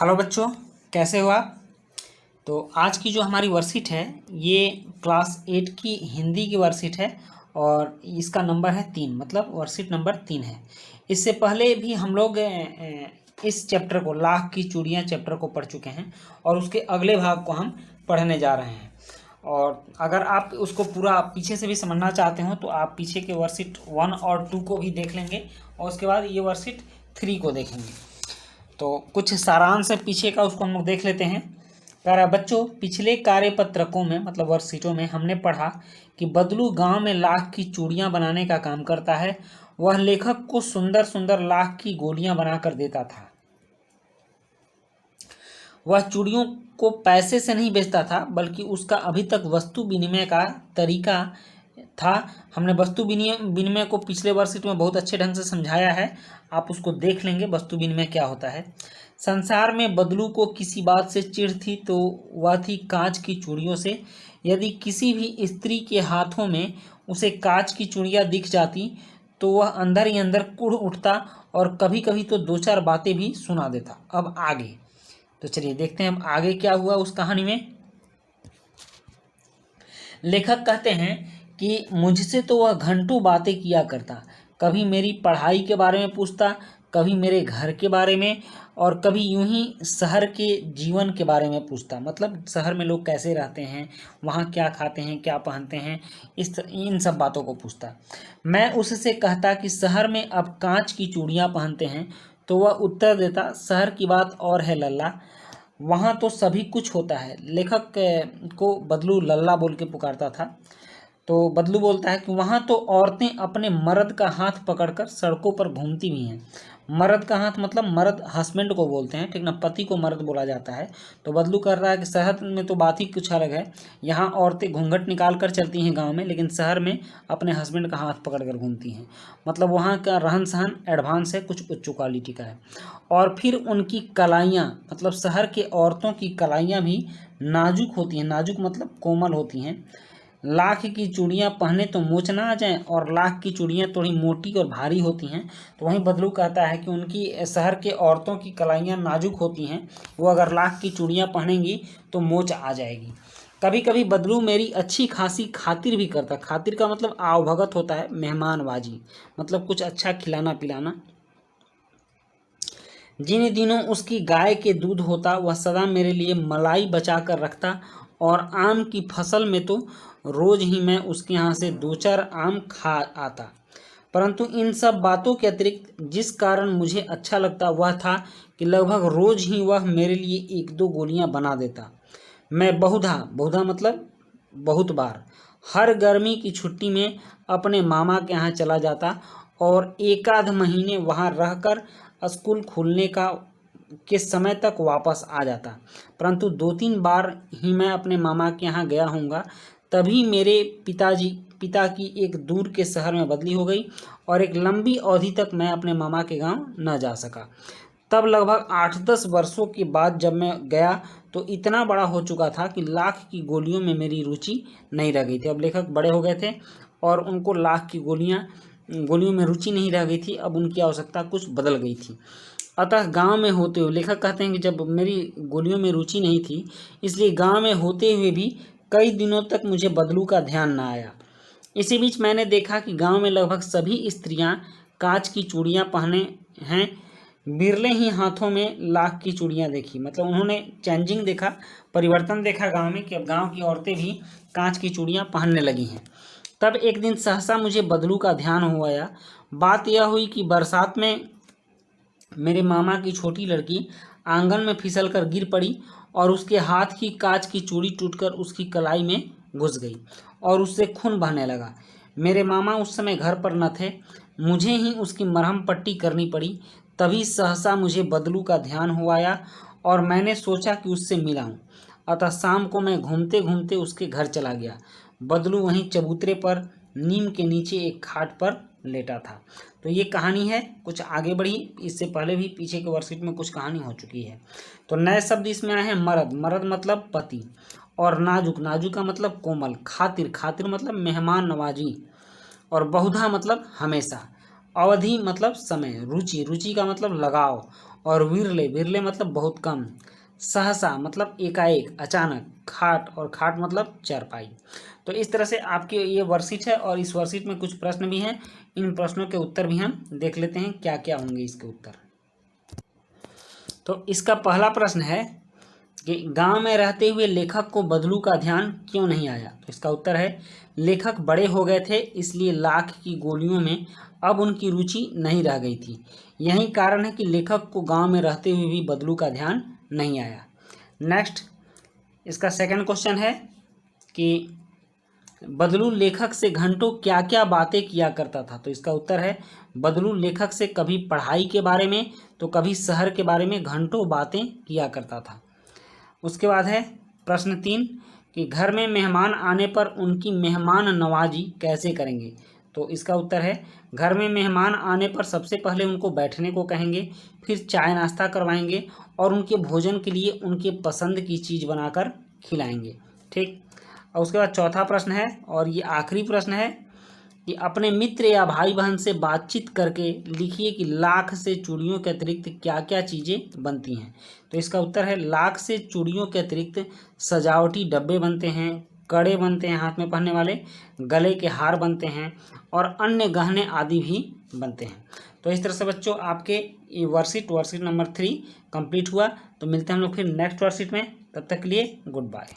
Hello बच्चों, कैसे हो आप। तो आज की जो हमारी वर्कशीट है ये क्लास 8 की हिंदी की वर्कशीट है और इसका नंबर है 3, मतलब वर्कशीट नंबर 3 है। इससे पहले भी हम लोग इस चैप्टर को, लाख की चूड़ियाँ चैप्टर को पढ़ चुके हैं और उसके अगले भाग को हम पढ़ने जा रहे हैं। और अगर आप उसको पूरा पीछे से भी समझना चाहते हो तो आप पीछे के वर्कशीट 1 और 2 को भी देख लेंगे और उसके बाद ये वर्कशीट 3 को देखेंगे। तो कुछ सारांश है पीछे का, उसको हम लोग देख लेते हैं। कह रहा है बच्चों, पिछले कार्यपत्रकों में मतलब वर्कशीटों में हमने पढ़ा कि बदलू गांव में लाख की चूड़ियां बनाने का काम करता है। वह लेखक को सुंदर सुंदर लाख की गोलियां बनाकर देता था। वह चूड़ियों को पैसे से नहीं बेचता था, बल्कि उसका अभी तक वस्तु विनिमय का तरीका था। हमने वस्तु विनिमय को पिछले वर्कशीट में बहुत अच्छे ढंग से समझाया है, आप उसको देख लेंगे वस्तु विनिमय क्या होता है। संसार में बदलू को किसी बात से चिढ़ थी तो वह थी कांच की चूड़ियों से। यदि किसी भी स्त्री के हाथों में उसे कांच की चूड़ियाँ दिख जाती तो वह अंदर ही अंदर कुढ़ उठता और कभी कभी तो दो चार बातें भी सुना देता। अब आगे तो चलिए देखते हैं अब आगे क्या हुआ उस कहानी में। लेखक कहते हैं कि मुझसे तो वह घंटों बातें किया करता। कभी मेरी पढ़ाई के बारे में पूछता, कभी मेरे घर के बारे में, और कभी यूं ही शहर के जीवन के बारे में पूछता। मतलब शहर में लोग कैसे रहते हैं, वहाँ क्या खाते हैं, क्या पहनते हैं, इन सब बातों को पूछता। मैं उससे कहता कि शहर में अब कांच की चूड़ियाँ पहनते हैं, तो वह उत्तर देता, शहर की बात और है लल्ला, वहाँ तो सभी कुछ होता है। लेखक को बदलू लल्ला बोल के पुकारता था। तो बदलू बोलता है कि वहाँ तो औरतें अपने मर्द का हाथ पकड़कर सड़कों पर घूमती भी हैं। मर्द का हाथ मतलब मर्द हस्बैंड को बोलते हैं, ठीक ना, पति को मर्द बोला जाता है। तो बदलू कर रहा है कि शहर में तो बात ही कुछ अलग है, यहाँ औरतें घूंघट निकाल कर चलती हैं गांव में, लेकिन शहर में अपने हस्बैंड का हाथ पकड़ कर घूमती हैं। मतलब वहाँ का रहन सहन एडवांस है, कुछ उच्च क्वालिटी का है। और फिर उनकी कलाइयाँ, मतलब शहर के औरतों की कलाइयाँ भी नाजुक होती हैं। नाजुक मतलब कोमल होती हैं। लाख की चूड़ियाँ पहने तो मोच ना आ जाएं, और लाख की चूड़ियाँ थोड़ी मोटी और भारी होती हैं। तो वहीं बदलू कहता है कि उनकी शहर के औरतों की कलाइयाँ नाजुक होती हैं, वो अगर लाख की चूड़ियाँ पहनेंगी तो मोच आ जाएगी। कभी कभी बदलू मेरी अच्छी खासी खातिर भी करता। खातिर का मतलब आवभगत होता है, मेहमानबाजी, मतलब कुछ अच्छा खिलाना पिलाना। जिन दिनों उसकी गाय के दूध होता वह सदा मेरे लिए मलाई बचा कर रखता, और आम की फसल में तो रोज ही मैं उसके यहाँ से दो चार आम खा आता। परंतु इन सब बातों के अतिरिक्त जिस कारण मुझे अच्छा लगता वह था कि लगभग रोज ही वह मेरे लिए एक दो गोलियां बना देता। मैं बहुधा बहुधा मतलब बहुत बार हर गर्मी की छुट्टी में अपने मामा के यहाँ चला जाता और एक आध महीने वहाँ रहकर स्कूल खुलने का के समय तक वापस आ जाता। परंतु दो तीन बार ही मैं अपने मामा के यहाँ गया हूँगा, तभी मेरे पिता की एक दूर के शहर में बदली हो गई और एक लंबी अवधि तक मैं अपने मामा के गांव न जा सका। तब लगभग 8-10 वर्षों के बाद जब मैं गया तो इतना बड़ा हो चुका था कि लाख की गोलियों में मेरी रुचि नहीं रह गई थी। अब लेखक बड़े हो गए थे और उनको लाख की गोलियों में रुचि नहीं रह गई थी, अब उनकी आवश्यकता कुछ बदल गई थी। अतः गांव में होते हुए, लेखक कहते हैं कि जब मेरी गोलियों में रुचि नहीं थी, इसलिए गांव में होते हुए भी कई दिनों तक मुझे बदलू का ध्यान न आया। इसी बीच मैंने देखा कि गांव में लगभग सभी स्त्रियां कांच की चूड़ियां पहने हैं। बिरले ही हाथों में लाख की चूड़ियां देखी। मतलब उन्होंने चेंजिंग देखा, परिवर्तन देखा गांव में, कि अब गांव की औरतें भी कांच की चूड़ियां पहनने लगी हैं। तब एक दिन सहसा मुझे बदलू का ध्यान हो आया। बात यह हुई कि बरसात में मेरे मामा की छोटी लड़की आंगन में फिसल कर गिर पड़ी और उसके हाथ की कांच की चूड़ी टूटकर उसकी कलाई में घुस गई और उससे खून बहने लगा। मेरे मामा उस समय घर पर न थे, मुझे ही उसकी मरहम पट्टी करनी पड़ी। तभी सहसा मुझे बदलू का ध्यान हो आया और मैंने सोचा कि उससे मिलाऊं। अतः शाम को मैं घूमते घूमते उसके घर चला गया। बदलू वहीं चबूतरे पर नीम के नीचे एक खाट पर लेटा था। तो ये कहानी है, कुछ आगे बढ़ी। इससे पहले भी पीछे के वर्कशीट में कुछ कहानी हो चुकी है। तो नए शब्द इसमें आए हैं। मर्द, मर्द मतलब पति, और नाजुक, नाजुक का मतलब कोमल, खातिर, खातिर मतलब मेहमान नवाजी, और बहुधा मतलब हमेशा। अवधि मतलब समय, रुचि, रुचि का मतलब लगाव, और विरले, विरले मतलब बहुत कम, सहसा मतलब एकाएक, अचानक, खाट, और खाट मतलब चारपाई। तो इस तरह से आपकी ये वर्कशीट है और इस वर्कशीट में कुछ प्रश्न भी हैं। इन प्रश्नों के उत्तर भी हम देख लेते हैं क्या क्या होंगे इसके उत्तर। तो इसका पहला प्रश्न है कि गांव में रहते हुए लेखक को बदलू का ध्यान क्यों नहीं आया। तो इसका उत्तर है लेखक बड़े हो गए थे, इसलिए लाख की गोलियों में अब उनकी रुचि नहीं रह गई थी। यही कारण है कि लेखक को गांव में रहते हुए भी बदलू का ध्यान नहीं आया। नेक्स्ट, इसका सेकंड क्वेश्चन है कि बदलू लेखक से घंटों क्या क्या बातें किया करता था। तो इसका उत्तर है बदलू लेखक से कभी पढ़ाई के बारे में तो कभी शहर के बारे में घंटों बातें किया करता था। उसके बाद है प्रश्न 3 कि घर में मेहमान आने पर उनकी मेहमान नवाजी कैसे करेंगे। तो इसका उत्तर है घर में मेहमान आने पर सबसे पहले उनको बैठने को कहेंगे, फिर चाय नाश्ता करवाएंगे और उनके भोजन के लिए उनके पसंद की चीज़ बनाकर खिलाएंगे। ठीक। और उसके बाद चौथा प्रश्न है और ये आखिरी प्रश्न है कि अपने मित्र या भाई बहन से बातचीत करके लिखिए कि लाख से चूड़ियों के अतिरिक्त क्या क्या चीज़ें बनती हैं। तो इसका उत्तर है लाख से चूड़ियों के अतिरिक्त सजावटी डब्बे बनते हैं, कड़े बनते हैं हाथ में पहनने वाले, गले के हार बनते हैं और अन्य गहने आदि भी बनते हैं। तो इस तरह से बच्चों आपके ये वर्कशीट नंबर 3 कंप्लीट हुआ। तो मिलते हैं हम लोग फिर नेक्स्ट वर्कशीट में, तब तक के लिए गुड बाय।